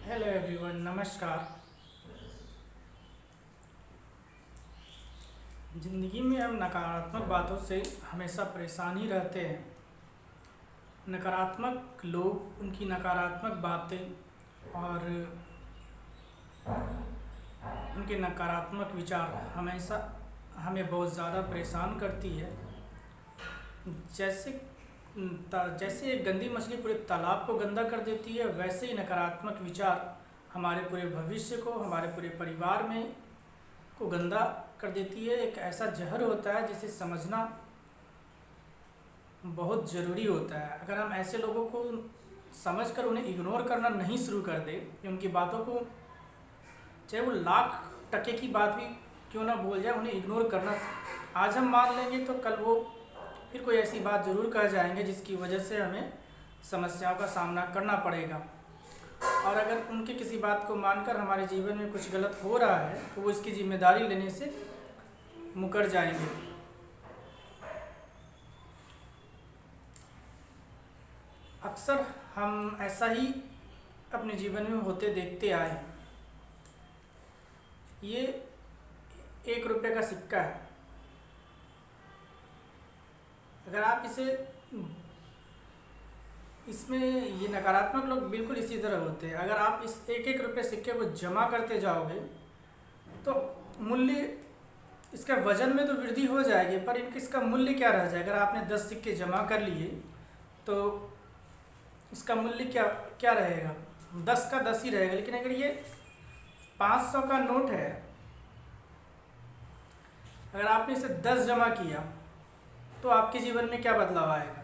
Hello everyone, नमस्कार। ज़िंदगी में हम नकारात्मक बातों से हमेशा परेशान ही रहते हैं। नकारात्मक लोग, उनकी नकारात्मक बातें और उनके नकारात्मक विचार हमेशा हमें बहुत ज़्यादा परेशान करती है। जैसे जैसे एक गंदी मछली पूरे तालाब को गंदा कर देती है, वैसे ही नकारात्मक विचार हमारे पूरे भविष्य को, हमारे पूरे परिवार में को गंदा कर देती है। एक ऐसा जहर होता है जिसे समझना बहुत ज़रूरी होता है। अगर हम ऐसे लोगों को समझकर उन्हें इग्नोर करना नहीं शुरू कर दे, कि उनकी बातों को चाहे वो लाख टके की बात भी क्यों ना बोल जाए, उन्हें इग्नोर करना आज हम मान लेंगे तो कल वो फिर कोई ऐसी बात ज़रूर कह जाएंगे जिसकी वजह से हमें समस्याओं का सामना करना पड़ेगा। और अगर उनके किसी बात को मानकर हमारे जीवन में कुछ गलत हो रहा है तो वो इसकी जिम्मेदारी लेने से मुकर जाएंगे। अक्सर हम ऐसा ही अपने जीवन में होते देखते आए हैं। ये 1 रुपये का सिक्का है। अगर आप इसमें ये नकारात्मक लोग बिल्कुल इसी तरह होते हैं। अगर आप इस 1-1 रुपये सिक्के को जमा करते जाओगे तो मूल्य, इसका वजन में तो वृद्धि हो जाएगी, पर इसका मूल्य क्या रह जाएगा। अगर आपने 10 सिक्के जमा कर लिए तो इसका मूल्य क्या क्या रहेगा, 10 का 10 ही रहेगा। लेकिन अगर ये 500 का नोट है, अगर आपने इसे 10 जमा किया तो आपके जीवन में क्या बदलाव आएगा।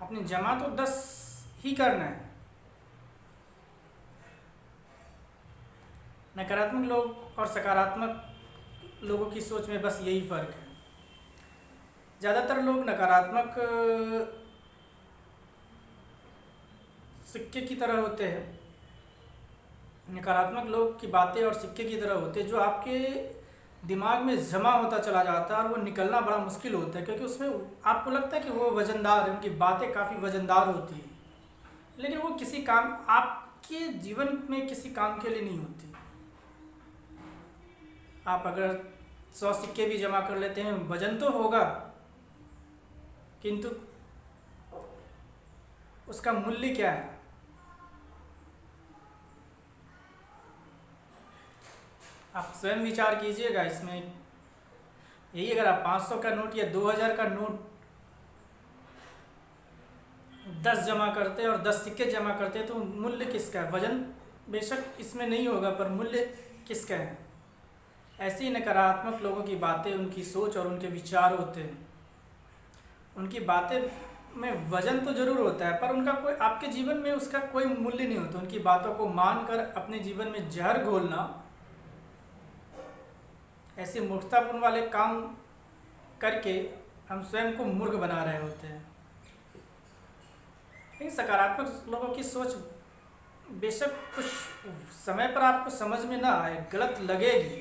आपने जमा तो 10 ही करना है। नकारात्मक लोग और सकारात्मक लोगों की सोच में बस यही फ़र्क है। ज़्यादातर लोग नकारात्मक सिक्के की तरह होते हैं। नकारात्मक लोग की बातें और सिक्के की तरह होते हैं जो आपके दिमाग में जमा होता चला जाता है और वो निकलना बड़ा मुश्किल होता है, क्योंकि उसमें आपको लगता है कि वो वज़नदार है, उनकी बातें काफ़ी वज़नदार होती हैं, लेकिन वो किसी काम, आपके जीवन में किसी काम के लिए नहीं होती। आप अगर 100 सिक्के भी जमा कर लेते हैं, वजन तो होगा, किंतु उसका मूल्य क्या है। आप स्वयं विचार कीजिएगा इसमें। यही अगर आप 500 का नोट या 2000 का नोट 10 जमा करते हैं और 10 सिक्के जमा करते हैं तो मूल्य किसका है। वजन बेशक इसमें नहीं होगा, पर मूल्य किसका है। ऐसे ही नकारात्मक लोगों की बातें, उनकी सोच और उनके विचार होते हैं। उनकी बातें में वजन तो जरूर होता है, पर उनका कोई, आपके जीवन में उसका कोई मूल्य नहीं होता। उनकी बातों को मानकर अपने जीवन में जहर घोलना, ऐसे मूर्खतापूर्ण वाले काम करके हम स्वयं को मूर्ख बना रहे होते हैं। इन सकारात्मक लोगों की सोच बेशक कुछ समय पर आपको समझ में ना आए, गलत लगेगी,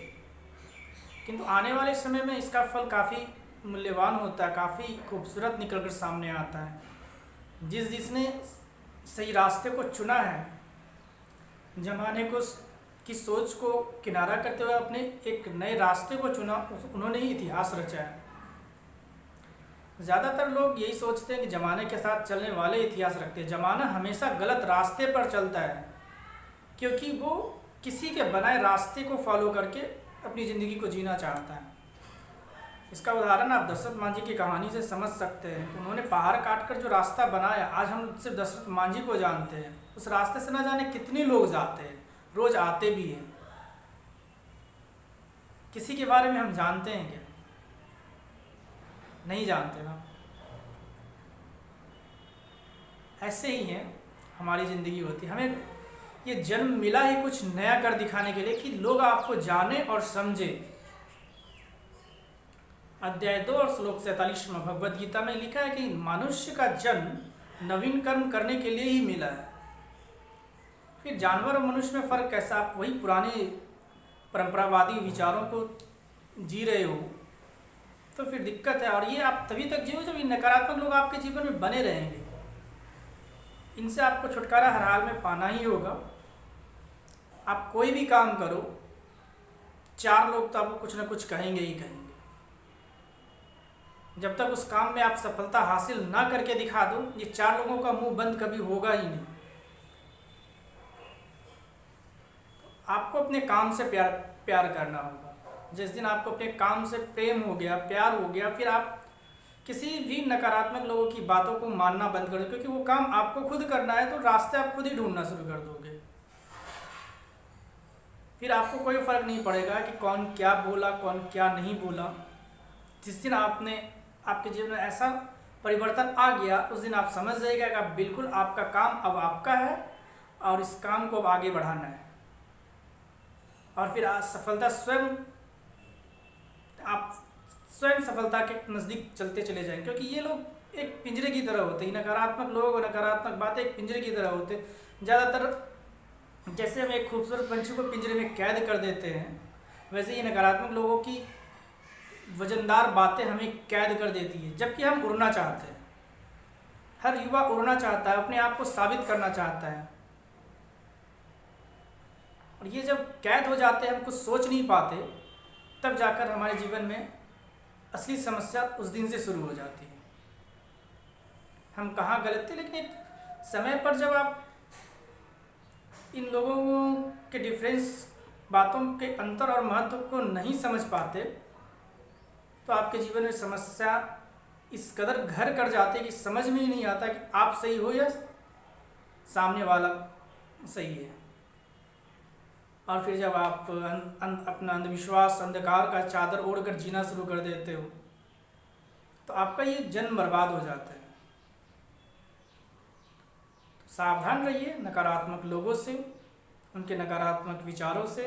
किंतु आने वाले समय में इसका फल काफ़ी मूल्यवान होता है, काफ़ी खूबसूरत निकल कर सामने आता है। जिसने सही रास्ते को चुना है, जमाने को की सोच को किनारा करते हुए अपने एक नए रास्ते को चुना, उन्होंने ही इतिहास रचा है। ज़्यादातर लोग यही सोचते हैं कि ज़माने के साथ चलने वाले इतिहास रखते हैं। ज़माना हमेशा गलत रास्ते पर चलता है, क्योंकि वो किसी के बनाए रास्ते को फॉलो करके अपनी ज़िंदगी को जीना चाहता है। इसका उदाहरण आप दशरथ मांझी की कहानी से समझ सकते हैं। उन्होंने पहाड़ काटकर जो रास्ता बनाया, आज हम सिर्फ दशरथ मांझी को जानते हैं। उस रास्ते से न जाने कितने लोग जाते हैं, रोज आते भी हैं। किसी के बारे में हम जानते हैं क्या? नहीं जानते ना। ऐसे ही है हमारी ज़िंदगी होती है। हमें ये जन्म मिला ही कुछ नया कर दिखाने के लिए कि लोग आपको जाने और समझे। अध्याय 2 और श्लोक 47 में भगवद गीता में लिखा है कि मनुष्य का जन्म नवीन कर्म करने के लिए ही मिला है। फिर जानवर और मनुष्य में फ़र्क कैसा? आप वही पुराने परंपरावादी विचारों को जी रहे हो तो फिर दिक्कत है। और ये आप तभी तक जियो जब ये नकारात्मक लोग आपके जीवन में बने रहेंगे। इनसे आपको छुटकारा हर हाल में पाना ही होगा। आप कोई भी काम करो, 4 लोग तो आपको कुछ ना कुछ कहेंगे ही कहेंगे। जब तक उस काम में आप सफलता हासिल ना करके दिखा दो, ये 4 लोगों का मुंह बंद कभी होगा ही नहीं। आपको अपने काम से प्यार करना होगा। जिस दिन आपको अपने काम से प्रेम हो गया, प्यार हो गया, फिर आप किसी भी नकारात्मक लोगों की बातों को मानना बंद कर दो, क्योंकि वो काम आपको खुद करना है, तो रास्ते आप खुद ही ढूंढना शुरू कर दोगे। फिर आपको कोई फर्क नहीं पड़ेगा कि कौन क्या बोला, कौन क्या नहीं बोला। जिस दिन आपके जीवन में ऐसा परिवर्तन आ गया, उस दिन आप समझ जाइएगा कि बिल्कुल आपका काम अब आपका है और इस काम को अब आगे बढ़ाना है। और फिर सफलता आप स्वयं सफलता के नज़दीक चलते चले जाएंगे, क्योंकि ये लोग एक पिंजरे की तरह होते हैं। नकारात्मक लोग और नकारात्मक बातें एक पिंजरे की तरह होते हैं। ज़्यादातर जैसे हम एक खूबसूरत पंछी को पिंजरे में कैद कर देते हैं, वैसे ही नकारात्मक लोगों की वजनदार बातें हमें कैद कर देती है, जबकि हम उड़ना चाहते हैं। हर युवा उड़ना चाहता है, अपने आप को साबित करना चाहता है। और ये जब कैद हो जाते हैं, हम कुछ सोच नहीं पाते, तब जाकर हमारे जीवन में असली समस्या उस दिन से शुरू हो जाती है। हम कहाँ गलत थे, लेकिन एक समय पर जब आप इन लोगों के डिफरेंस, बातों के अंतर और महत्व को नहीं समझ पाते, तो आपके जीवन में समस्या इस कदर घर कर जाती है कि समझ में ही नहीं आता कि आप सही हो या सामने वाला सही है। और फिर जब आप अपना अंधविश्वास, अंधकार का चादर ओढ़कर जीना शुरू कर देते हो, तो आपका ये जन्म बर्बाद हो जाता है। तो सावधान रहिए नकारात्मक लोगों से, उनके नकारात्मक विचारों से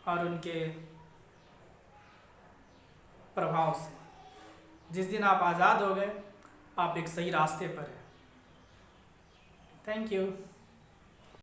और उनके प्रभाव से। जिस दिन आप आज़ाद हो गए, आप एक सही रास्ते पर हैं। Thank you.